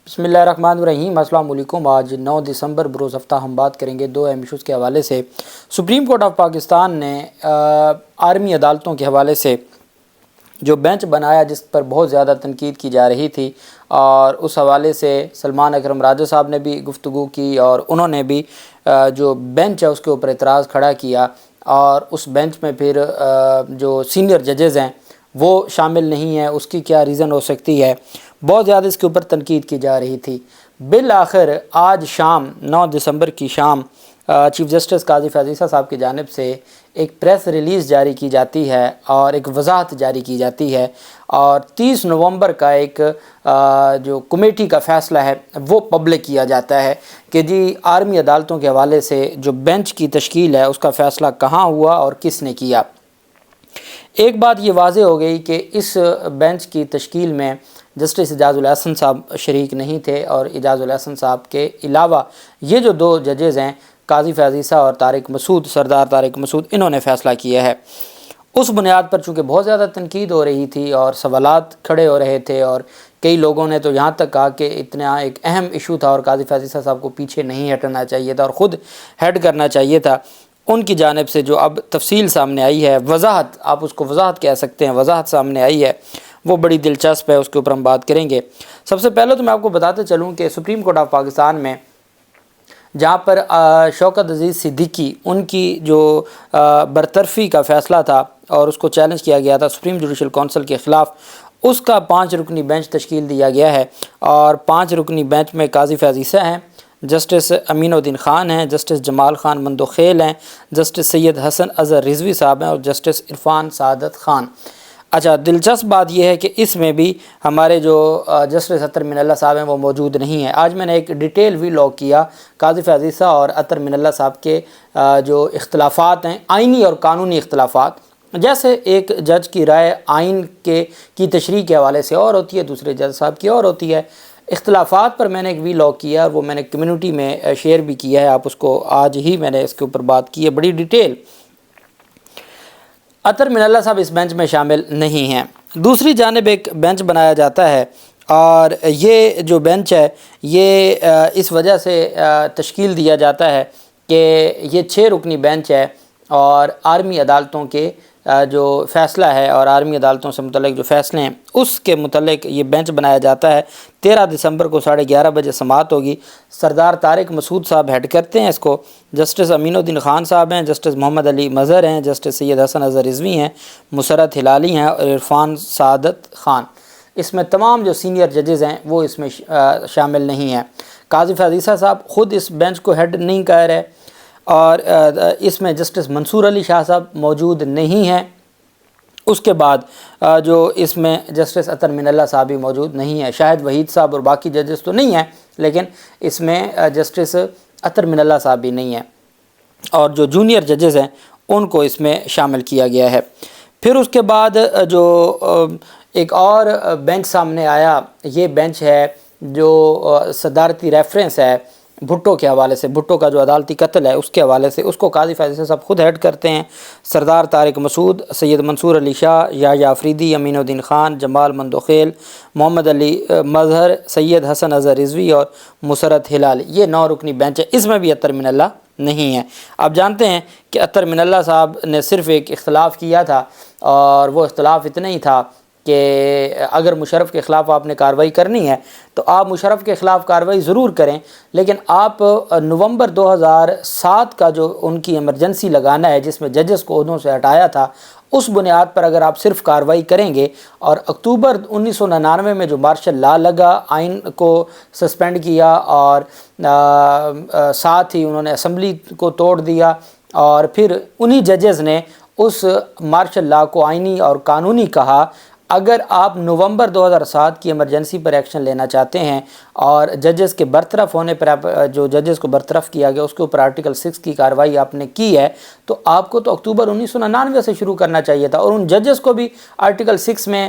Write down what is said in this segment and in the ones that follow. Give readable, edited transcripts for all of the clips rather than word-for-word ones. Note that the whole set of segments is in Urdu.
بسم اللہ الرحمن الرحیم۔ السلام علیکم۔ آج 9 دسمبر بروز ہفتہ ہم بات کریں گے دو اہم ایشوز کے حوالے سے۔ سپریم کورٹ آف پاکستان نے آرمی عدالتوں کے حوالے سے جو بینچ بنایا جس پر بہت زیادہ تنقید کی جا رہی تھی، اور اس حوالے سے سلمان اکرم راجہ صاحب نے بھی گفتگو کی اور انہوں نے بھی جو بینچ ہے اس کے اوپر اعتراض کھڑا کیا، اور اس بینچ میں پھر جو سینئر ججز ہیں وہ شامل نہیں ہیں۔ اس کی کیا ریزن ہو سکتی ہے، بہت زیادہ اس کے اوپر تنقید کی جا رہی تھی۔ بالآخر آج شام 9 دسمبر کی شام چیف جسٹس قاضی فیاض عیسیٰ صاحب کی جانب سے ایک پریس ریلیز جاری کی جاتی ہے اور ایک وضاحت جاری کی جاتی ہے، اور 30 نومبر کا ایک جو کمیٹی کا فیصلہ ہے وہ پبلک کیا جاتا ہے کہ جی آرمی عدالتوں کے حوالے سے جو بینچ کی تشکیل ہے اس کا فیصلہ کہاں ہوا اور کس نے کیا۔ ایک بات یہ واضح ہو گئی کہ اس بینچ کی تشکیل میں جسٹس اعجاز الاحسن صاحب شریک نہیں تھے، اور اعجاز الاحسن صاحب کے علاوہ یہ جو دو ججز ہیں قاضی فیاض عیسیٰ اور طارق مسعود، سردار طارق مسعود، انہوں نے فیصلہ کیا ہے۔ اس بنیاد پر چونکہ بہت زیادہ تنقید ہو رہی تھی اور سوالات کھڑے ہو رہے تھے، اور کئی لوگوں نے تو یہاں تک کہا کہ اتنا ایک اہم ایشو تھا اور قاضی فیاض عیسیٰ صاحب کو پیچھے نہیں ہٹنا چاہیے تھا اور خود ہیڈ کرنا چاہیے تھا، ان کی جانب سے جو اب تفصیل سامنے آئی ہے، وضاحت، آپ اس کو وضاحت کہہ سکتے ہیں، وضاحت سامنے آئی ہے، وہ بڑی دلچسپ ہے، اس کے اوپر ہم بات کریں گے۔ سب سے پہلے تو میں آپ کو بتاتے چلوں کہ سپریم کورٹ آف پاکستان میں جہاں پر شوکت عزیز صدیقی ان کی جو برطرفی کا فیصلہ تھا اور اس کو چیلنج کیا گیا تھا سپریم جوڈیشل کونسل کے خلاف، اس کا 5 رکنی بینچ تشکیل دیا گیا ہے، اور 5 رکنی بینچ میں قاضی فیاض عیسیٰ ہیں، جسٹس امین الدین خان ہیں، جسٹس جمال خان مندوخیل ہیں، جسٹس سید حسن اظہر رضوی صاحب ہیں، اور جسٹس عرفان سعادت خان۔ اچھا، دلچسپ بات یہ ہے کہ اس میں بھی ہمارے جو جسٹس اطہر من اللہ صاحب ہیں وہ موجود نہیں ہیں۔ آج میں نے ایک ڈیٹیل وی لاگ کیا قاضی فیاض عیسیٰ اور اطہر من اللہ صاحب کے جو اختلافات ہیں، آئینی اور قانونی اختلافات، جیسے ایک جج کی رائے آئین کی تشریح کے حوالے سے اور ہوتی ہے، دوسرے جج صاحب کی اور ہوتی ہے۔ اختلافات پر میں نے ایک وی لاگ کیا اور وہ میں نے کمیونٹی میں شیئر بھی کیا ہے، آپ اس کو آج ہی میں نے اس کے اوپر بات کی ہے بڑی ڈیٹیل۔ اطہر من اللہ صاحب اس بینچ میں شامل نہیں ہیں۔ دوسری جانب ایک بینچ بنایا جاتا ہے، اور یہ جو بینچ ہے یہ اس وجہ سے تشکیل دیا جاتا ہے کہ یہ 6 رکنی بینچ ہے، اور آرمی عدالتوں کے جو فیصلہ ہے اور آرمی عدالتوں سے متعلق جو فیصلے ہیں اس کے متعلق یہ بینچ بنایا جاتا ہے۔ 13 دسمبر کو 11:30 بجے سماعت ہوگی۔ سردار طارق مسعود صاحب ہیڈ کرتے ہیں اس کو، جسٹس امین الدین خان صاحب ہیں، جسٹس محمد علی مظہر ہیں، جسٹس سید حسن اظہر رضوی ہیں، مسرت ہلالی ہیں، اور عرفان سعادت خان۔ اس میں تمام جو سینئر ججز ہیں وہ اس میں شامل نہیں ہیں۔ قاضی فیاض عیسیٰ صاحب خود اس بینچ کو ہیڈ نہیں کر رہے، اور اس میں جسٹس منصور علی شاہ صاحب موجود نہیں ہیں۔ اس کے بعد جو اس میں جسٹس اطہر من اللہ صاحب بھی موجود نہیں ہیں۔ شاہد وحید صاحب اور باقی ججز تو نہیں ہیں، لیکن اس میں جسٹس اطہر من اللہ صاحب بھی نہیں ہیں، اور جو جونیئر ججز ہیں ان کو اس میں شامل کیا گیا ہے۔ پھر اس کے بعد جو ایک اور بینچ سامنے آیا، یہ بینچ ہے جو صدارتی ریفرنس ہے بھٹو کے حوالے سے، بھٹو کا جو عدالتی قتل ہے اس کے حوالے سے، اس کو قاضی فیاض عیسیٰ صاحب خود ہیڈ کرتے ہیں۔ سردار طارق مسعود، سید منصور علی شاہ، یحییٰ آفریدی، امین الدین خان، جمال مندوخیل، محمد علی مظہر، سید حسن اظہر رضوی اور مسرت ہلالی، یہ 9 رکنی بینچ ہے۔ اس میں بھی اطہر من اللہ نہیں ہے۔ آپ جانتے ہیں کہ اطہر من اللہ صاحب نے صرف ایک اختلاف کیا تھا، اور وہ اختلاف اتنا ہی تھا کہ اگر مشرف کے خلاف آپ نے کارروائی کرنی ہے تو آپ مشرف کے خلاف کارروائی ضرور کریں، لیکن آپ نومبر 2007 کا جو ان کی ایمرجنسی لگانا ہے جس میں ججز کو عہدوں سے ہٹایا تھا، اس بنیاد پر اگر آپ صرف کارروائی کریں گے، اور اکتوبر 1999 میں جو مارشل لا لگا، آئین کو سسپینڈ کیا، اور ساتھ ہی انہوں نے اسمبلی کو توڑ دیا، اور پھر انہی ججز نے اس مارشل لا کو آئینی اور قانونی کہا۔ اگر آپ نومبر 2007 کی ایمرجنسی پر ایکشن لینا چاہتے ہیں اور ججز کے برطرف ہونے پر جو ججز کو برطرف کیا گیا اس کے اوپر آرٹیکل 6 کی کارروائی آپ نے کی ہے، تو آپ کو تو اکتوبر 1999 سے شروع کرنا چاہیے تھا، اور ان ججز کو بھی آرٹیکل 6 میں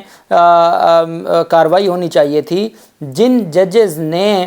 کارروائی ہونی چاہیے تھی جن ججز نے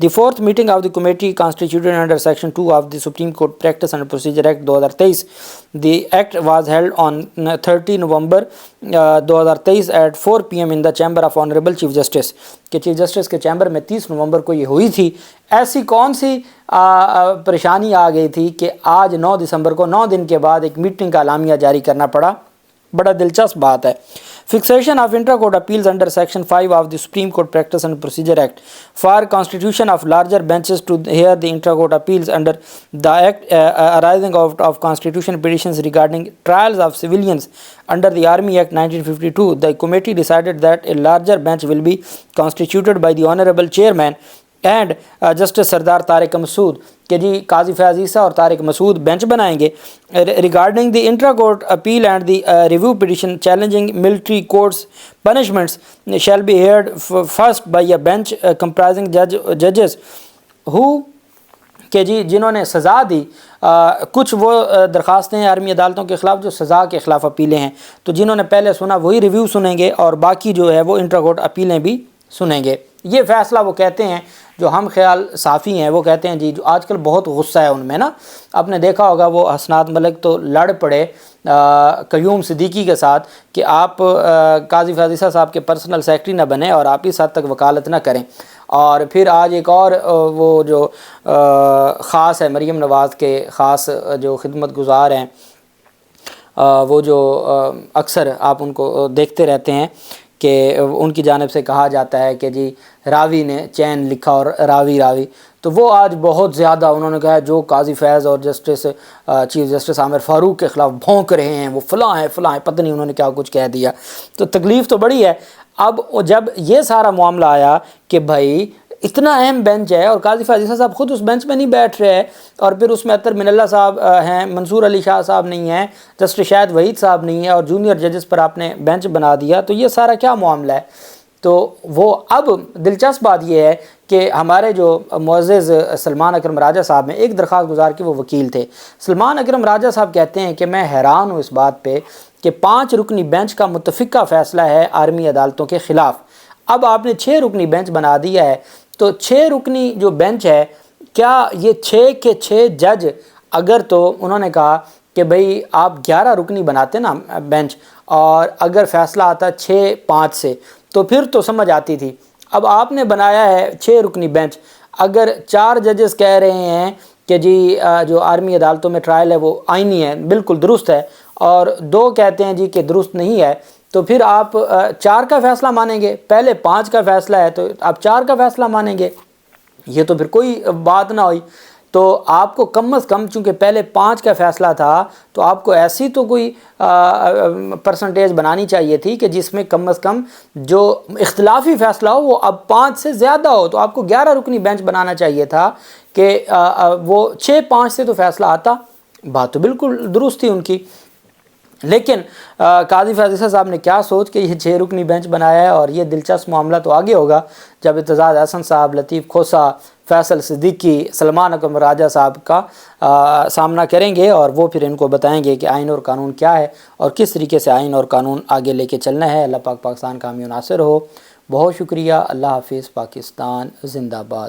The fourth meeting of the committee constituted under Section 2 of the Supreme Court Practice and Procedure Act 2023. The act was held on 30 November 2023 at 4 PM in the chamber of Honorable Chief Justice. کہ چیف جسٹس کے چیمبر میں 30 نومبر کو یہ ہوئی تھی. ایسی کون سی پریشانی آ گئی تھی کہ آج 9 دسمبر کو 9 دن کے بعد ایک میٹنگ کا اعلامیہ جاری کرنا پڑا؟ بڑا دلچسپ بات ہے. Fixation of intra court appeals under section 5 of the supreme court practice and procedure act for constitution of larger benches to hear the intra court appeals under the act arising of constitution petitions regarding trials of civilians under the Army Act 1952. The committee decided that a larger bench will be constituted by the Honorable Chairman and justice سردار طارق مسعود کہ جی قاضی فیاض عیسیٰ اور طارق مسعود بینچ بنائیں گے. Regarding the intra court appeal and the review petition challenging military courts punishments shall be heard first by a bench comprising ججز ہو کہ جی جنہوں نے سزا دی. کچھ وہ درخواستیں آرمی عدالتوں کے خلاف جو سزا کے خلاف اپیلیں ہیں، تو جنہوں نے پہلے سنا وہی ریویو سنیں گے اور باقی جو ہے وہ انٹرا کورٹ اپیلیں بھی سنیں گے. یہ فیصلہ وہ کہتے ہیں جو ہم خیال صافی ہیں، وہ کہتے ہیں جی جو آج کل بہت غصہ ہے ان میں نا. آپ نے دیکھا ہوگا وہ حسنات ملک تو لڑ پڑے قیوم صدیقی کے ساتھ کہ آپ قاضی فیاض عیسیٰ صاحب کے پرسنل سیکرٹری نہ بنیں اور آپ اس حد تک وکالت نہ کریں. اور پھر آج ایک اور وہ جو خاص ہے مریم نواز کے خاص جو خدمت گزار ہیں، وہ جو اکثر آپ ان کو دیکھتے رہتے ہیں کہ ان کی جانب سے کہا جاتا ہے کہ جی راوی نے چین لکھا اور راوی تو وہ آج بہت زیادہ انہوں نے کہا ہے جو قاضی فیض اور جسٹس چیف جسٹس عامر فاروق کے خلاف بھونک رہے ہیں وہ فلاں ہیں پتہ نہیں انہوں نے کیا کچھ کہہ دیا. تو تکلیف تو بڑی ہے. اب جب یہ سارا معاملہ آیا کہ بھائی اتنا اہم بینچ ہے اور قاضی فیاض عیسیٰ صاحب خود اس بینچ میں نہیں بیٹھ رہے ہیں، اور پھر اس میں اطہر من اللہ صاحب ہیں، منصور علی شاہ صاحب نہیں ہیں، جسٹس شاہد وحید صاحب نہیں ہیں، اور جونیئر ججز پر آپ نے بینچ بنا دیا، تو یہ سارا کیا معاملہ ہے؟ تو وہ اب دلچسپ بات یہ ہے کہ ہمارے جو معزز سلمان اکرم راجہ صاحب ہیں، ایک درخواست گزار کے وہ وکیل تھے. سلمان اکرم راجہ صاحب کہتے ہیں کہ میں حیران ہوں اس بات پہ کہ 5 رکنی بینچ کا متفقہ فیصلہ ہے آرمی عدالتوں کے خلاف. اب آپ نے 6 رکنی بینچ بنا دیا ہے، تو 6 رکنی جو بینچ ہے، کیا یہ 6 کے 6 جج اگر تو انہوں نے کہا کہ بھئی آپ 11 رکنی بناتے نا بینچ، اور اگر فیصلہ آتا 6-5 سے تو پھر تو سمجھ آتی تھی. اب آپ نے بنایا ہے 6 رکنی بینچ. اگر 4 ججز کہہ رہے ہیں کہ جی جو آرمی عدالتوں میں ٹرائل ہے وہ آئینی ہے، بالکل درست ہے، اور 2 کہتے ہیں جی کہ درست نہیں ہے، تو پھر آپ 4 کا فیصلہ مانیں گے؟ پہلے 5 کا فیصلہ ہے تو آپ 4 کا فیصلہ مانیں گے؟ یہ تو پھر کوئی بات نہ ہوئی. تو آپ کو کم از کم چونکہ پہلے 5 کا فیصلہ تھا تو آپ کو ایسی تو کوئی پرسنٹیج بنانی چاہیے تھی کہ جس میں کم از کم جو اختلافی فیصلہ ہو وہ اب 5 سے زیادہ ہو. تو آپ کو 11 رکنی بینچ بنانا چاہیے تھا کہ وہ 6-5 سے تو فیصلہ آتا. بات تو بالکل درست تھی ان کی. لیکن قاضی فیاض عیسیٰ صاحب نے کیا سوچ کے یہ 6 رکنی بینچ بنایا ہے. اور یہ دلچسپ معاملہ تو آگے ہوگا جب اعتزاز احسن صاحب، لطیف کھوسہ، فیصل صدیقی، سلمان اکرم راجہ صاحب کا سامنا کریں گے، اور وہ پھر ان کو بتائیں گے کہ آئین اور قانون کیا ہے اور کس طریقے سے آئین اور قانون آگے لے کے چلنا ہے. اللہ پاک پاکستان کا حامی و ناصر ہو. بہت شکریہ. اللہ حافظ. پاکستان زندہ باد.